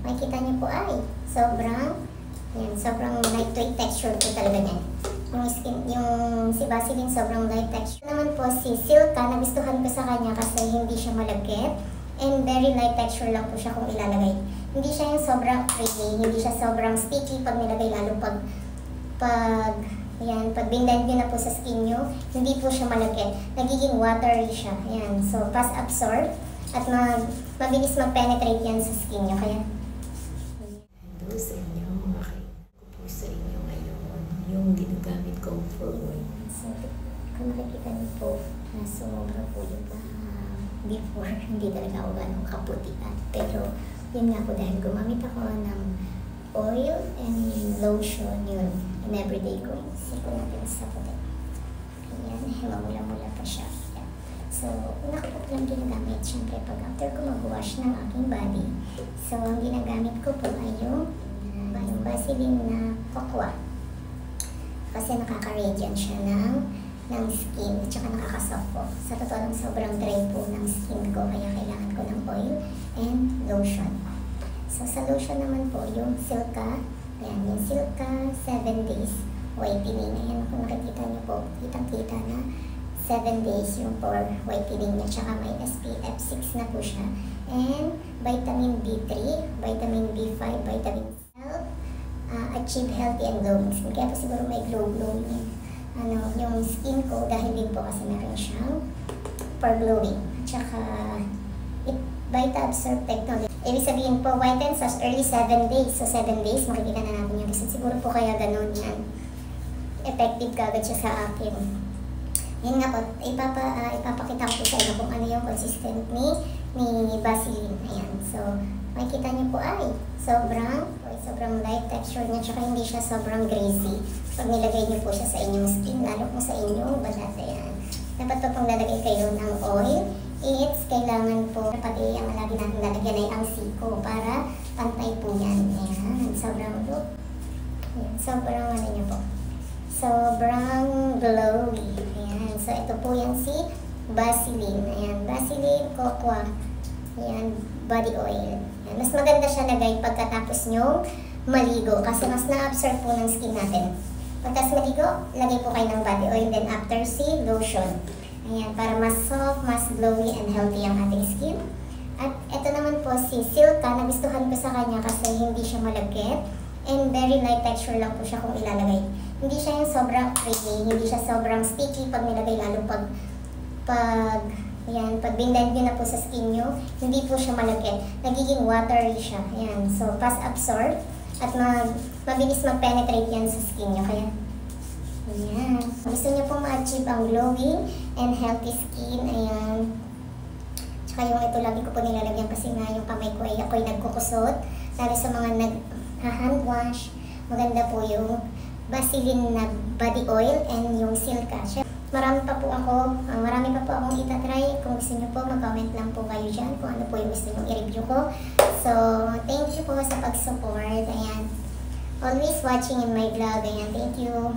Makikita niyo po ay sobrang lightweight texture po talaga niyan. Yung si Vaseline sobrang light texture. Naman po si Silka, nagustuhan ko sa kanya kasi hindi siya malagkit and very light texture lang po siya kung ilalagay. Hindi siya yung sobrang creamy, hindi siya sobrang sticky pag nilagay, lalo pag bindan nyo na po sa skin nyo, hindi po siya malagkit. Nagiging watery siya. Ayan. So, fast absorb at mabilis mag-penetrate yan sa skin nyo. Kaya, hello sa inyo. Makikita ko po sa inyo ngayon yung ginagamit kong foil. so, kung makikita nyo po, sobra po yung before, hindi talaga ako ganong kaputian. Pero, yun nga po dahil gumamit ako ng oil and lotion yun in everyday ko. Siko natin sa puti. Ayan, mamula-mula pa siya. Ayan. So, una ko po lang ginagamit. Siyempre, pag after ko mag-wash ng aking body. So, ang ginagamit ko po ay yung Vaseline na Cocoa. Kasi nakaka-radiant siya ng skin at saka nakaka-soft po. Sa totoo lang, sobrang dry po ng skin ko. Kaya kailangan ko ng oil and lotion. So, sa lotion naman po, yung Silka. Ayan, yung Silka 7 days whitening. Ayan, kung nakikita niyo po, kitang-kita na 7 days yung pore whitening niya. Tsaka may SPF 6 na po siya. And vitamin B3, vitamin B5, vitamin C. Achieve healthy and glowing skin. Kaya po siguro may glow-glowing yung skin ko dahil din po kasi meron siyang for glowing. At saka Vita-Absorb technology. Ibig sabihin po, whiten sa early 7 days. So 7 days, makikita na natin yung result. Siguro po kaya ganun yan. Effective kagad siya sa akin. Yan nga po, ipapakita ko po sa inyo kung ano yung consistent ni Vaseline. Ayan. So, makikita niyo po ay sobrang light texture niya, tsaka hindi siya sobrang greasy. Pag nilagay niyo po siya sa inyong skin, lalo kung sa inyong balat. Ayan. Dapat po pong lalagay kayo ng oil. Kailangan po, pati ang lagi natin lalagyan ay ang siko para pantay po yan. Ayan. Sobrang ano niyo po. Sobrang glowy. Ayan. So, ito po yan si Vaseline. Ayan. Vaseline Cocoa. Ayan. Body oil. Ayan. Mas maganda siya lagay pagkatapos nyong maligo kasi mas na-absorb po ng skin natin. Pagkas maligo, lagay po kayo ng body oil. Then after si lotion. Ayan. Para mas soft, mas glowy and healthy ang ating skin. At ito naman po si Silka. Nagustuhan ko sa kanya kasi hindi siya malagkit. And very light texture lang po siya kung ilalagay. Hindi siya yung sobrang creamy, hindi siya sobrang sticky pag nilagay, lalo pag bindan nyo na po sa skin nyo, hindi po siya malagkit. Nagiging watery siya. Ayan. So, fast absorb at mabilis mag-penetrate yan sa skin nyo. Kaya, ayan. Gusto nyo po ma-achieve ang glowing and healthy skin. Ayan. Tsaka yung ito, lagi ko po nilalagyan kasi nga yung kamay ko ay ako'y nagkukusot. Lalo sa mga hand wash, maganda po yung Vaseline na body oil and yung Silka. Marami pa po akong itatry. Kung gusto nyo po, mag-comment lang po kayo dyan kung ano po yung gusto nyo i-review ko. So, thank you po sa pag-support. Ayan. Always watching in my vlog. Ayan, thank you.